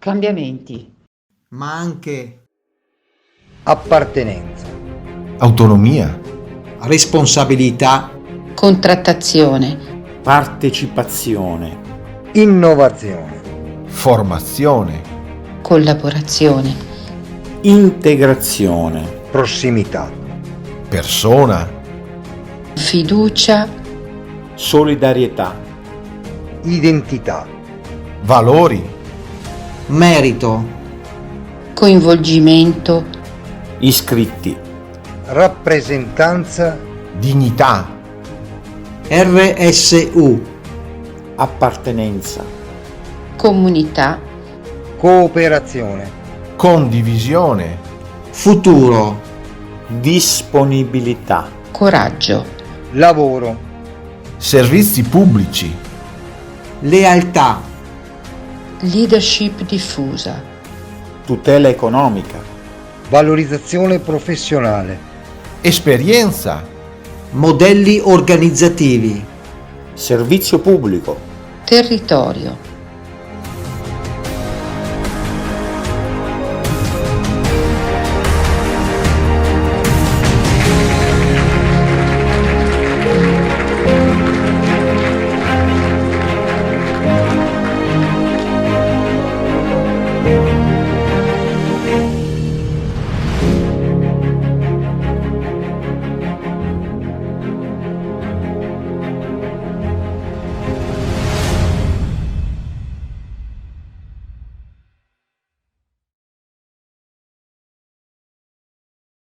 Cambiamenti. ma anche appartenenza, autonomia, responsabilità, contrattazione, partecipazione, innovazione, formazione, collaborazione, integrazione, prossimità, persona, fiducia, solidarietà, identità, valori, merito, coinvolgimento, iscritti, rappresentanza, dignità, RSU, appartenenza, comunità, cooperazione, condivisione, futuro, disponibilità, coraggio, lavoro, servizi pubblici, lealtà, leadership diffusa, tutela economica, valorizzazione professionale, esperienza, modelli organizzativi, servizio pubblico, territorio,